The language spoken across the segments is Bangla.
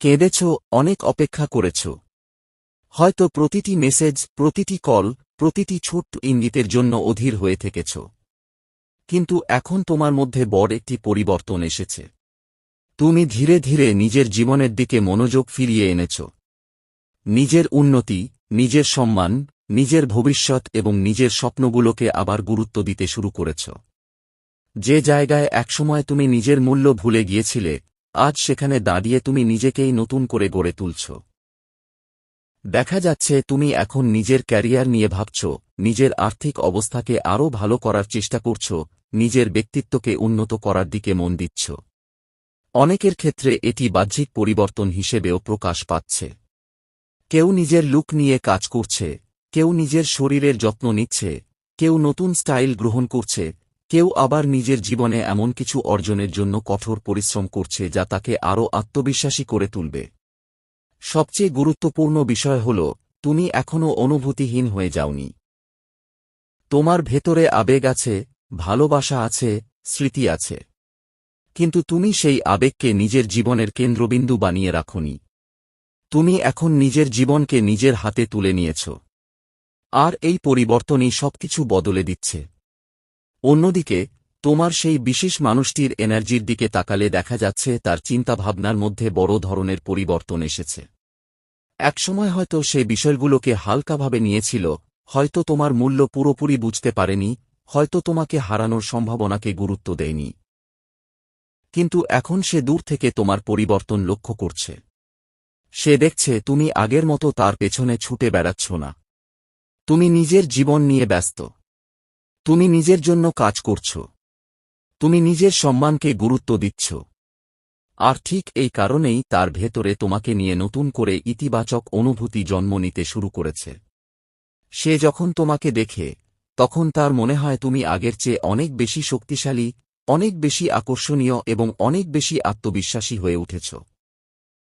কেঁদেছ, অনেক অপেক্ষা করেছ। হয়তো প্রতিটি মেসেজ, প্রতিটি কল, প্রতিটি ছোট্ট ইঙ্গিতের জন্য অধীর হয়ে থেকেছ। কিন্তু এখন তোমার মধ্যে বড় একটি পরিবর্তন এসেছে। তুমি ধীরে ধীরে নিজের জীবনের দিকে মনোযোগ ফিরিয়ে এনেছ। নিজের উন্নতি, নিজের সম্মান, নিজের ভবিষ্যৎ এবং নিজের স্বপ্নগুলোকে আবার গুরুত্ব দিতে শুরু করেছ। যে জায়গায় একসময় তুমি নিজের মূল্য ভুলে গিয়েছিলে, আজ সেখানে দাঁড়িয়ে তুমি নিজেকেই নতুন করে গড়ে তুলছ। দেখা যাচ্ছে তুমি এখন নিজের ক্যারিয়ার নিয়ে ভাবছ, নিজের আর্থিক অবস্থাকে আরও ভালো করার চেষ্টা করছ, নিজের ব্যক্তিত্বকে উন্নত করার দিকে মন দিচ্ছ। অনেকের ক্ষেত্রে এটি বাহ্যিক পরিবর্তন হিসেবেও প্রকাশ পাচ্ছে। কেউ নিজের লুক নিয়ে কাজ করছে, কেউ নিজের শরীরের যত্ন নিচ্ছে, কেউ নতুন স্টাইল গ্রহণ করছে, কেউ আবার নিজের জীবনে এমন কিছু অর্জনের জন্য কঠোর পরিশ্রম করছে যা তাকে আরও আত্মবিশ্বাসী করে তুলবে। সবচেয়ে গুরুত্বপূর্ণ বিষয় হল, তুমি এখনও অনুভূতিহীন হয়ে যাওনি। তোমার ভেতরে আবেগ আছে, ভালোবাসা আছে, স্মৃতি আছে। কিন্তু তুমি সেই আবেগকে নিজের জীবনের কেন্দ্রবিন্দু বানিয়ে রাখোনি। তুমি এখন নিজের জীবনকে নিজের হাতে তুলে নিয়েছ। আর এই পরিবর্তনই সবকিছু বদলে দিচ্ছে। অন্যদিকে, তোমার সেই বিশেষ মানুষটির এনার্জির দিকে তাকালে দেখা যাচ্ছে তার চিন্তাভাবনার মধ্যে বড় ধরনের পরিবর্তন এসেছে। একসময় হয়তো সে বিষয়গুলোকে হালকাভাবে নিয়েছিল, হয়তো তোমার মূল্য পুরোপুরি বুঝতে পারেনি, হয়তো তোমাকে হারানোর সম্ভাবনাকে গুরুত্ব দেয়নি। কিন্তু এখন সে দূর থেকে তোমার পরিবর্তন লক্ষ্য করছে। সে দেখছে তুমি আগের মতো তার পেছনে ছুটে বেড়াচ্ছ না। তুমি নিজের জীবন নিয়ে ব্যস্ত। তুমি নিজের জন্য কাজ করছ। তুমি নিজের সম্মানকে গুরুত্ব দিচ্ছ। আর ঠিক এই কারণেই তার ভেতরে তোমাকে নিয়ে নতুন করে ইতিবাচক অনুভূতি জন্ম নিতে শুরু করেছে। সে যখন তোমাকে দেখে, তখন তার মনে হয় তুমি আগের চেয়ে অনেক বেশি শক্তিশালী, অনেক বেশি আকর্ষণীয় এবং অনেক বেশি আত্মবিশ্বাসী হয়ে উঠেছ।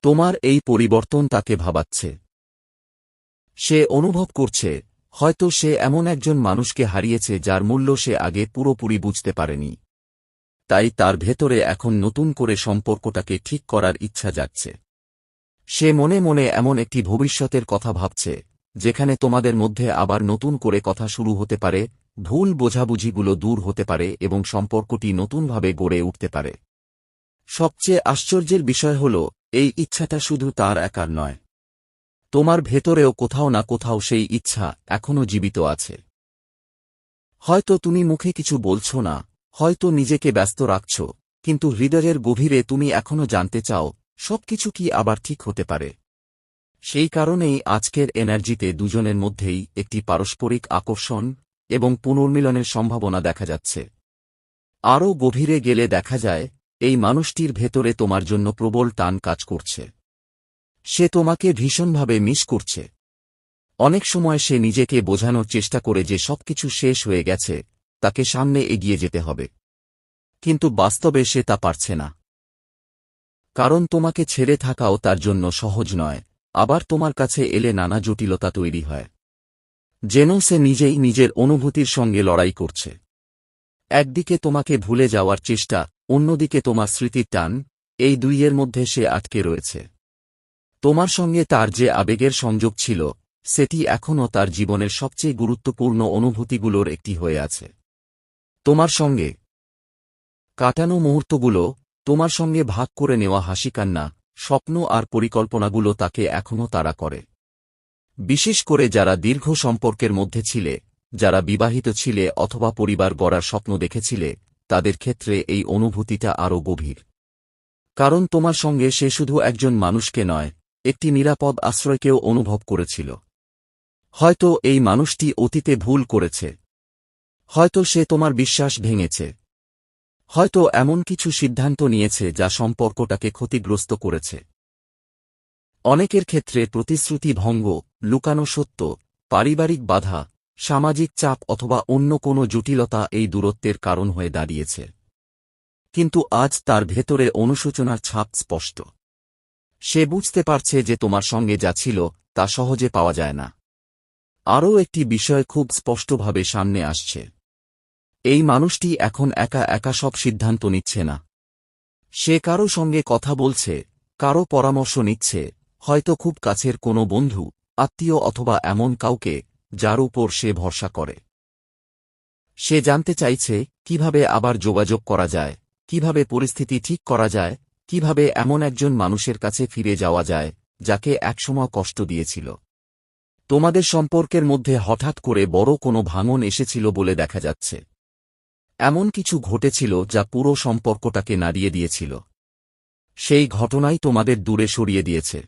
তোমার এই পরিবর্তন তাকে ভাবাচ্ছে। সে অনুভব করছে, হয়তো সে এমন একজন মানুষকে হারিয়েছে যার মূল্য সে আগে পুরোপুরি বুঝতে পারেনি। তাই তার ভেতরে এখন নতুন করে সম্পর্কটাকে ঠিক করার ইচ্ছা জাগছে। সে মনে মনে এমন একটি ভবিষ্যতের কথা ভাবছে, যেখানে তোমাদের মধ্যে আবার নতুন করে কথা শুরু হতে পারে, ভুল বোঝাবুঝিগুলো দূর হতে পারে এবং সম্পর্কটি নতুনভাবে গড়ে উঠতে পারে। সবচেয়ে আশ্চর্যের বিষয় হল, এই ইচ্ছাটা শুধু তার একার নয়। তোমার ভেতরেও কোথাও না কোথাও সেই ইচ্ছা এখনও জীবিত আছে। হয়তো তুমি মুখে কিছু বলছ না, হয়তো নিজেকে ব্যস্ত রাখছ, কিন্তু হৃদয়ের গভীরে তুমি এখনও জানতে চাও, সবকিছু কি আবার ঠিক হতে পারে। সেই কারণেই আজকের এনার্জিতে দুজনের মধ্যেই একটি পারস্পরিক আকর্ষণ এবং পুনর্মিলনের সম্ভাবনা দেখা যাচ্ছে। আরও গভীরে গেলে দেখা যায়, এই মানুষটির ভেতরে তোমার জন্য প্রবল টান কাজ করছে। সে তোমাকে ভীষণভাবে মিস করছে। অনেক সময় সে নিজেকে বোঝানোর চেষ্টা করে যে সবকিছু শেষ হয়ে গেছে, তাকে সামনে এগিয়ে যেতে হবে। কিন্তু বাস্তবে সে তা পারছে না। কারণ তোমাকে ছেড়ে থাকাও তার জন্য সহজ নয়, আবার তোমার কাছে এলে নানা জটিলতা তৈরি হয়। যেন সে নিজেই নিজের অনুভূতির সঙ্গে লড়াই করছে। একদিকে তোমাকে ভুলে যাওয়ার চেষ্টা, অন্যদিকে তোমার স্মৃতির টান, এই দুইয়ের মধ্যে সে আটকে রয়েছে। তোমার সঙ্গে তার যে আবেগের সংযোগ ছিল, সেটি এখনও তার জীবনের সবচেয়ে গুরুত্বপূর্ণ অনুভূতিগুলোর একটি হয়ে আছে। তোমার সঙ্গে কাটানো মুহূর্তগুলো, তোমার সঙ্গে ভাগ করে নেওয়া হাসিকান্না, স্বপ্ন আর পরিকল্পনাগুলো তাকে এখনও তাড়া করে। বিশেষ করে যারা দীর্ঘ সম্পর্কের মধ্যে ছিলে, যারা বিবাহিত ছিলে অথবা পরিবার গড়ার স্বপ্ন দেখেছিলে, তাদের ক্ষেত্রে এই অনুভূতিটা আরও গভীর। কারণ তোমার সঙ্গে সে শুধু একজন মানুষকে নয়, একটি নিরাপদ আশ্রয়কেও অনুভব করেছিল। হয়তো এই মানুষটি অতীতে ভুল করেছে। হয়তো সে তোমার বিশ্বাস ভেঙেছে। হয়তো এমন কিছু সিদ্ধান্ত নিয়েছে যা সম্পর্কটাকে ক্ষতিগ্রস্ত করেছে। অনেকের ক্ষেত্রে প্রতিশ্রুতি ভঙ্গ, লুকানো সত্য, পারিবারিক বাধা, সামাজিক চাপ অথবা অন্য কোনো জটিলতা এই দূরত্বের কারণ হয়ে দাঁড়িয়েছে। কিন্তু আজ তার ভেতরে অনুশোচনার ছাপ স্পষ্ট। সে বুঝতে পারছে যে তোমার সঙ্গে যা ছিল, তা সহজে পাওয়া যায় না। আরও একটি বিষয় খুব স্পষ্টভাবে সামনে আসছে। এই মানুষটি এখন একা একা সব সিদ্ধান্ত নিচ্ছে না। সে কারো সঙ্গে কথা বলছে, কারো পরামর্শ নিচ্ছে, হয়তো খুব কাছের কোনো বন্ধু, আত্মীয় অথবা এমন কাউকে যার উপর সে ভরসা করে। সে জানতে চাইছে কিভাবে আবার যোগাযোগ করা যায়, কিভাবে পরিস্থিতি ঠিক করা যায়, কিভাবে এমন একজন মানুষের কাছে ফিরে যাওয়া যায় যাকে একসময় কষ্ট দিয়েছিল। তোমাদের সম্পর্কের মধ্যে হঠাৎ করে বড় কোনো ভাঙন এসেছিল বলে দেখা যাচ্ছে। এমন কিছু ঘটেছিল যা পুরো সম্পর্কটাকে নাড়িয়ে দিয়েছিল। সেই ঘটনাই তোমাদের দূরে সরিয়ে দিয়েছে।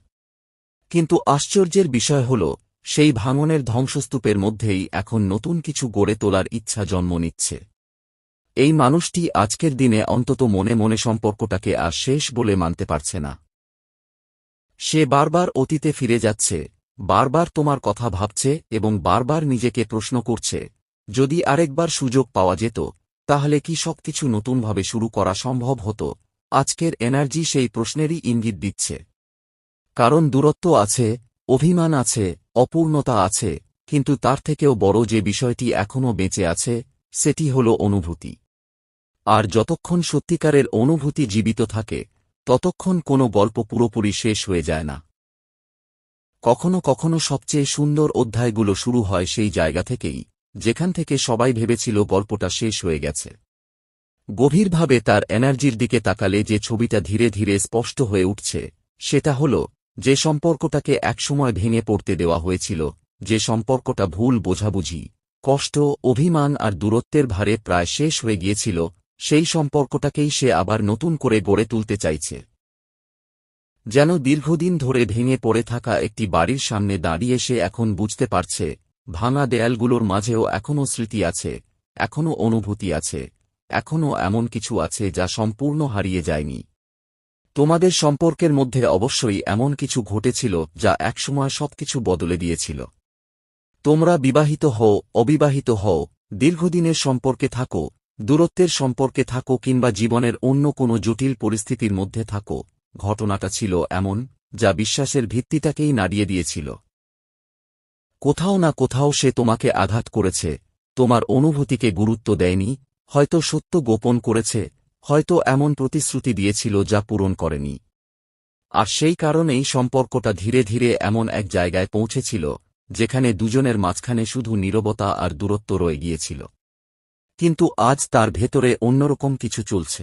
কিন্তু আশ্চর্যের বিষয় হল, সেই ভাঙনের ধ্বংসস্তূপের মধ্যেই এখন নতুন কিছু গড়ে তোলার ইচ্ছা জন্ম নিচ্ছে। এই মানুষটি আজকের দিনে অন্তত মনে মনে সম্পর্কটাকে আর শেষ বলে মানতে পারছে না। সে বারবার অতীতে ফিরে যাচ্ছে, বারবার তোমার কথা ভাবছে এবং বারবার নিজেকে প্রশ্ন করছে, যদি আরেকবার সুযোগ পাওয়া যেত তাহলে কি সবকিছু নতুনভাবে শুরু করা সম্ভব হতো। আজকের এনার্জি সেই প্রশ্নেরই ইঙ্গিত দিচ্ছে। কারণ দূরত্ব আছে, অভিমান আছে, অপূর্ণতা আছে, কিন্তু তার থেকেও বড় যে বিষয়টি এখনও বেঁচে আছে সেটি হল অনুভূতি। আর যতক্ষণ সত্যিকারের অনুভূতি জীবিত থাকে ততক্ষণ কোনো গল্প পুরোপুরি শেষ হয়ে যায় না। কখনো কখনো সবচেয়ে সুন্দর অধ্যায়গুলো শুরু হয় সেই জায়গা থেকেই, যেখান থেকে সবাই ভেবেছিল গল্পটা শেষ হয়ে গেছে। গভীরভাবে তার এনার্জির দিকে তাকালে যে ছবিটা ধীরে ধীরে স্পষ্ট হয়ে উঠছে সেটা হল, যে সম্পর্কটাকে একসময় ভেঙে পড়তে দেওয়া হয়েছিল, যে সম্পর্কটা ভুল বোঝাবুঝি, কষ্ট, অভিমান আর দূরত্বের ভারে প্রায় শেষ হয়ে গিয়েছিল, সেই সম্পর্কটাকেই সে আবার নতুন করে গড়ে তুলতে চাইছে। যেন দীর্ঘদিন ধরে ভেঙে পড়ে থাকা একটি বাড়ির সামনে দাঁড়িয়ে সে এখন বুঝতে পারছে, ভাঙা দেয়ালগুলোর মাঝেও এখনও স্মৃতি আছে, এখনও অনুভূতি আছে, এখনও এমন কিছু আছে যা সম্পূর্ণ হারিয়ে যায়নি। তোমাদের সম্পর্কের মধ্যে অবশ্যই এমন কিছু ঘটেছিল যা একসময় সবকিছু বদলে দিয়েছিল। তোমরা বিবাহিত হও, অবিবাহিত হও, দীর্ঘদিনের সম্পর্কে থাকো, দূরত্বের সম্পর্কে থাকো কিংবা জীবনের অন্য কোনো জটিল পরিস্থিতির মধ্যে থাকো, ঘটনাটা ছিল এমন যা বিশ্বাসের ভিত্তিটাকেই নাড়িয়ে দিয়েছিল। কোথাও না কোথাও সে তোমাকে আঘাত করেছে, তোমার অনুভূতিকে গুরুত্ব দেয়নি, হয়তো সত্য গোপন করেছে, হয়তো এমন প্রতিশ্রুতি দিয়েছিল যা পূরণ করেনি। আর সেই কারণেই সম্পর্কটা ধীরে ধীরে এমন এক জায়গায় পৌঁছেছিল যেখানে দুজনের মাঝখানে শুধু নীরবতা আর দূরত্ব রয়ে গিয়েছিল। কিন্তু আজ তার ভেতরে অন্যরকম কিছু চলছে।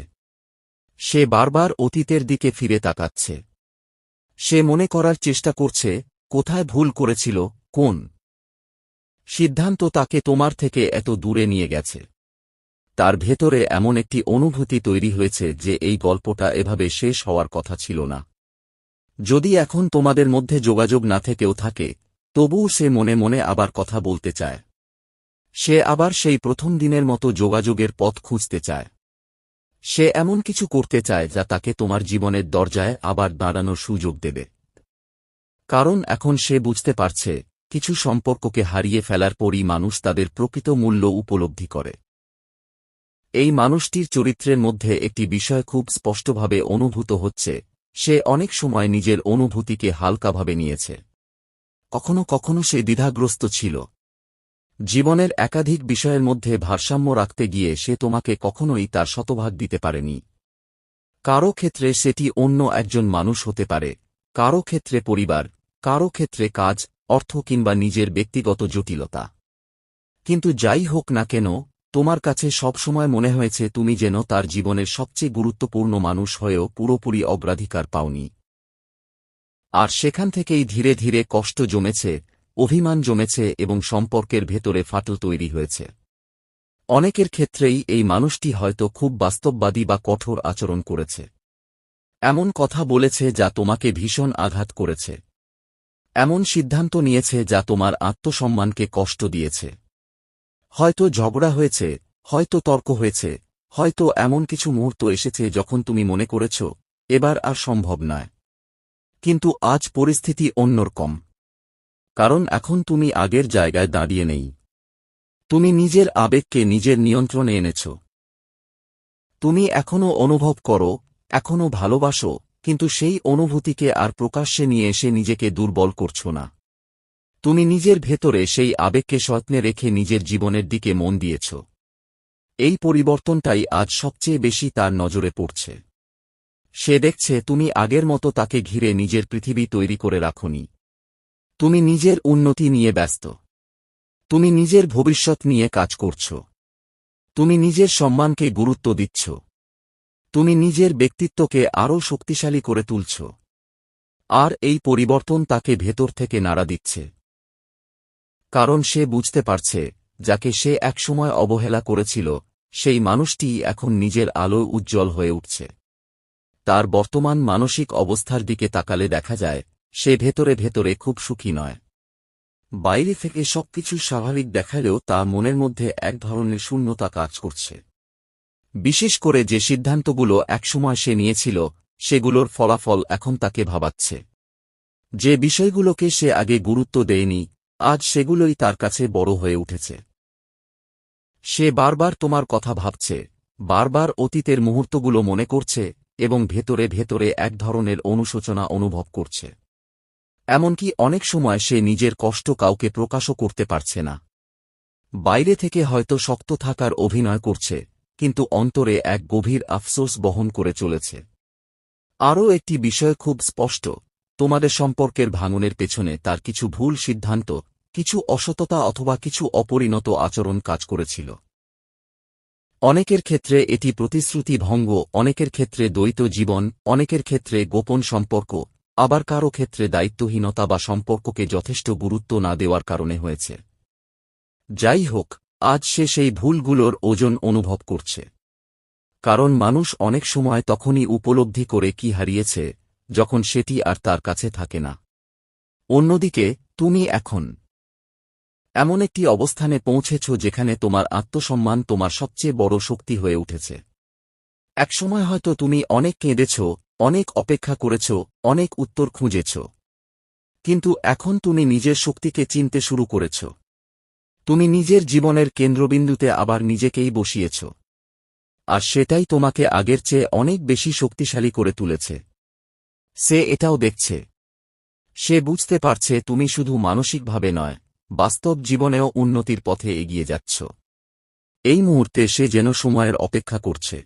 সে বারবার অতীতের দিকে ফিরে তাকাচ্ছে। সে মনে করার চেষ্টা করছে কোথায় ভুল করেছিল, কোন সিদ্ধান্ত তাকে তোমার থেকে এত দূরে নিয়ে গেছে। তার ভেতরে এমন একটি অনুভূতি তৈরি হয়েছে যে এই গল্পটা এভাবে শেষ হওয়ার কথা ছিল না। যদি এখন তোমাদের মধ্যে যোগাযোগ না থেকেও থাকে, তবুও সে মনে মনে আবার কথা বলতে চায়। সে আবার সেই প্রথম দিনের মতো যোগাযোগের পথ খুঁজতে চায়। সে এমন কিছু করতে চায় যা তাকে তোমার জীবনের দরজায় আবার দাঁড়ানোর সুযোগ দেবে। কারণ এখন সে বুঝতে পারছে, কিছু সম্পর্ককে হারিয়ে ফেলার পরই মানুষ তাদের প্রকৃত মূল্য উপলব্ধি করে। এই মানুষটির চরিত্রের মধ্যে একটি বিষয় খুব স্পষ্টভাবে অনুভূত হচ্ছে, সে অনেক সময় নিজের অনুভূতিকে হালকাভাবে নিয়েছে। কখনো কখনো সে দ্বিধাগ্রস্ত ছিল। জীবনের একাধিক বিষয়ের মধ্যে ভারসাম্য রাখতে গিয়ে সে তোমাকে কখনোই তার শতভাগ দিতে পারেনি। কারো ক্ষেত্রে সেটি অন্য একজন মানুষ হতে পারে, কারো ক্ষেত্রে পরিবার, কারো ক্ষেত্রে কাজ, অর্থ কিংবা নিজের ব্যক্তিগত জটিলতা। কিন্তু যাই হোক না কেন, তোমার কাছে সবসময় মনে হয়েছে তুমি যেন তার জীবনের সবচেয়ে গুরুত্বপূর্ণ মানুষ হয়েও পুরোপুরি অগ্রাধিকার পাওনি। আর সেখান থেকেই ধীরে ধীরে কষ্ট জমেছে, অভিমান জমেছে এবং সম্পর্কের ভেতরে ফাটল তৈরি হয়েছে। অনেকের ক্ষেত্রেই এই মানুষটি হয়তো খুব বাস্তববাদী বা কঠোর আচরণ করেছে। এমন কথা বলেছে যা তোমাকে ভীষণ আঘাত করেছে। এমন সিদ্ধান্ত নিয়েছে যা তোমার আত্মসম্মানকে কষ্ট দিয়েছে। হয়তো ঝগড়া হয়েছে, হয়তো তর্ক হয়েছে, হয়তো এমন কিছু মুহূর্ত এসেছে যখন তুমি মনে করেছ এবার আর সম্ভব নয়। কিন্তু আজ পরিস্থিতি অন্যরকম। কারণ এখন তুমি আগের জায়গায় দাঁড়িয়ে নেই। তুমি নিজের আবেগকে নিজের নিয়ন্ত্রণে এনেছ। তুমি এখনও অনুভব করো, এখনও ভালোবাসো, কিন্তু সেই অনুভূতিকে আর প্রকাশ্যে নিয়ে এসে নিজেকে দুর্বল করছো না। তুমি নিজের ভেতরে সেই আবেগকে যত্নে রেখে নিজের জীবনের দিকে মন দিয়েছ। এই পরিবর্তনটাই আজ সবচেয়ে বেশি তার নজরে পড়ছে। সে দেখছে তুমি আগের মতো তাকে ঘিরে নিজের পৃথিবী তৈরি করে রাখোনি। তুমি নিজের উন্নতি নিয়ে ব্যস্ত। তুমি নিজের ভবিষ্যৎ নিয়ে কাজ করছ। তুমি নিজের সম্মানকে গুরুত্ব দিচ্ছ। তুমি নিজের ব্যক্তিত্বকে আরও শক্তিশালী করে তুলছ। আর এই পরিবর্তন তাকে ভেতর থেকে নাড়া দিচ্ছে। কারণ সে বুঝতে পারছে, যাকে সে একসময় অবহেলা করেছিল, সেই মানুষটিই এখন নিজের আলোয় উজ্জ্বল হয়ে উঠছে। তার বর্তমান মানসিক অবস্থার দিকে তাকালে দেখা যায়, সে ভেতরে ভেতরে খুব সুখী নয়। বাইরে থেকে সবকিছু স্বাভাবিক দেখালেও তা মনের মধ্যে এক ধরনের শূন্যতা কাজ করছে। বিশেষ করে যে সিদ্ধান্তগুলো একসময় সে নিয়েছিল, সেগুলোর ফলাফল এখন তাকে ভাবাচ্ছে। যে বিষয়গুলোকে সে আগে গুরুত্ব দেয়নি, আজ সেগুলোই তার কাছে বড় হয়ে উঠেছে। সে বারবার তোমার কথা ভাবছে, বারবার অতীতের মুহূর্তগুলো মনে করছে, এবং ভেতরে ভেতরে এক ধরনের অনুশোচনা অনুভব করছে। এমনকি অনেক সময় সে নিজের কষ্ট কাউকে প্রকাশও করতে পারছে না। বাইরে থেকে হয়তো শক্ত থাকার অভিনয় করছে, কিন্তু অন্তরে এক গভীর আফসোস বহন করে চলেছে। আরও একটি বিষয় খুব স্পষ্ট, তোমাদের সম্পর্কের ভাঙনের পেছনে তার কিছু ভুল সিদ্ধান্ত, কিছু অসততা অথবা কিছু অপরিণত আচরণ কাজ করেছিল। অনেকের ক্ষেত্রে এটি প্রতিশ্রুতি ভঙ্গ, অনেকের ক্ষেত্রে দ্বৈত জীবন, অনেকের ক্ষেত্রে গোপন সম্পর্ক, আবার কারও ক্ষেত্রে দায়িত্বহীনতা বা সম্পর্ককে যথেষ্ট গুরুত্ব না দেওয়ার কারণে হয়েছে। যাই হোক, আজ সে সেই ভুলগুলোর ওজন অনুভব করছে। কারণ মানুষ অনেক সময় তখনই উপলব্ধি করে কি হারিয়েছে, যখন সেটি আর তার কাছে থাকে না। অন্যদিকে, তুমি এখন এমন একটি অবস্থানে পৌঁছেছ যেখানে তোমার আত্মসম্মান তোমার সবচেয়ে বড় শক্তি হয়ে উঠেছে। একসময় হয়তো তুমি অনেক কেঁদেছ, অনেক অপেক্ষা করেছ, অনেক উত্তর খুঁজেছ। কিন্তু এখন তুমি নিজের শক্তিকে চিনতে শুরু করেছ। তুমি নিজের জীবনের কেন্দ্রবিন্দুতে আবার নিজেকেই বসিয়েছ। আর সেটাই তোমাকে আগের চেয়ে অনেক বেশি শক্তিশালী করে তুলেছে। সে এটাও দেখছে। সে বুঝতে পারছে তুমি শুধু মানসিকভাবে নয়, বাস্তব জীবনেও উন্নতির পথে এগিয়ে যাচ্ছ। এই মুহূর্তে সে যেন সময়ের অপেক্ষা করছে।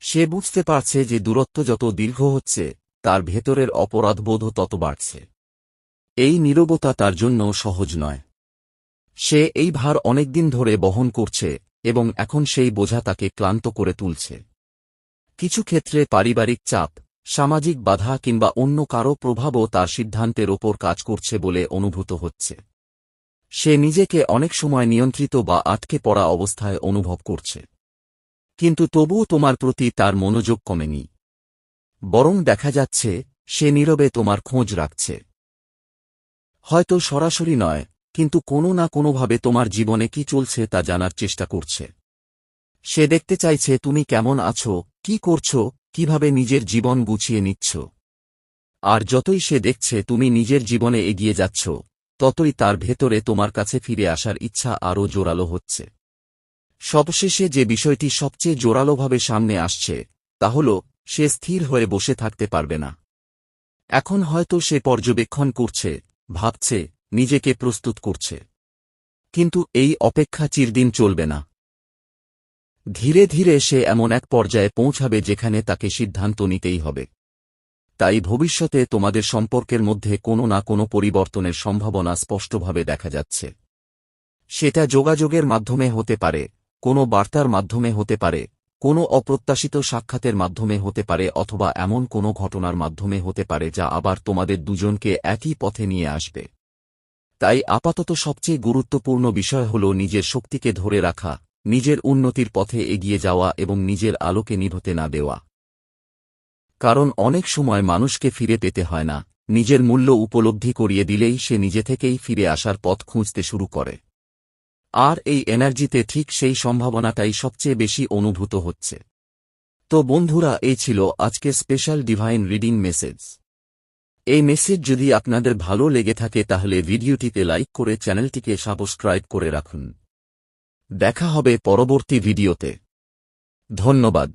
সে বুঝতে পারছে যে দূরত্ব যত দীর্ঘ হচ্ছে, তার ভেতরের অপরাধবোধও তত বাড়ছে। এই নীরবতা তার জন্য সহজ নয়। সে এই ভার অনেকদিন ধরে বহন করছে, এবং এখন সেই বোঝা তাকে ক্লান্ত করে তুলছে। কিছু ক্ষেত্রে পারিবারিক চাপ, সামাজিক বাধা কিংবা অন্য কারও প্রভাবও তার সিদ্ধান্তের ওপর কাজ করছে বলে অনুভূত হচ্ছে। সে নিজেকে অনেক সময় নিয়ন্ত্রিত বা আটকে পড়া অবস্থায় অনুভব করছে। কিন্তু তবুও তোমার প্রতি তার মনোযোগ কমেনি। বরং দেখা যাচ্ছে, সে নীরবে তোমার খোঁজ রাখছে। হয়তো সরাসরি নয়, কিন্তু কোনো না কোনোভাবে তোমার জীবনে কি চলছে তা জানার চেষ্টা করছে। সে দেখতে চাইছে তুমি কেমন আছো, কি করছো, কিভাবে নিজের জীবন গুছিয়ে নিচ্ছ। আর যতই সে দেখছে তুমি নিজের জীবনে এগিয়ে যাচ্ছ, ততই তার ভেতরে তোমার কাছে ফিরে আসার ইচ্ছা আরও জোরালো হচ্ছে। সবশেষে যে বিষয়টি সবচেয়ে জোরালোভাবে সামনে আসছে, তা হল, সে স্থির হয়ে বসে থাকতে পারবে না। এখন হয়তো সে পর্যবেক্ষণ করছে, ভাবছে, নিজেকে প্রস্তুত করছে। কিন্তু এই অপেক্ষা চিরদিন চলবে না। ধীরে ধীরে সে এমন এক পর্যায়ে পৌঁছাবে যেখানে তাকে সিদ্ধান্ত নিতেই হবে। তাই ভবিষ্যতে তোমাদের সম্পর্কের মধ্যে কোনো না কোনো পরিবর্তনের সম্ভাবনা স্পষ্টভাবে দেখা যাচ্ছে। সেটা যোগাযোগের মাধ্যমে হতে পারে, কোনো বার্তার মাধ্যমে হতে পারে, কোনো অপ্রত্যাশিত সাক্ষাতের মাধ্যমে হতে পারে, অথবা এমন কোনো ঘটনার মাধ্যমে হতে পারে যা আবার তোমাদের দুজনকে একই পথে নিয়ে আসবে। তাই আপাতত সবচেয়ে গুরুত্বপূর্ণ বিষয় হল নিজের শক্তিকে ধরে রাখা, নিজের উন্নতির পথে এগিয়ে যাওয়া এবং নিজের আলোকে নিভতে না দেওয়া। কারণ অনেক সময় মানুষকে ফিরে পেতে হয় না, নিজের মূল্য উপলব্ধি করিয়ে দিলেই সে নিজে থেকেই ফিরে আসার পথ খুঁজতে শুরু করে। আর এই এনার্জিতে ঠিক সেই সম্ভাবনাটাই সবচেয়ে বেশি অনুভূত হচ্ছে। তো বন্ধুরা, এই ছিল আজকের স্পেশাল ডিভাইন রিডিং মেসেজ। এই মেসেজ যদি আপনাদের ভালো লেগে থাকে তাহলে ভিডিওটিতে লাইক করে চ্যানেলটিকে সাবস্ক্রাইব করে রাখুন। দেখা হবে পরবর্তী ভিডিওতে। ধন্যবাদ।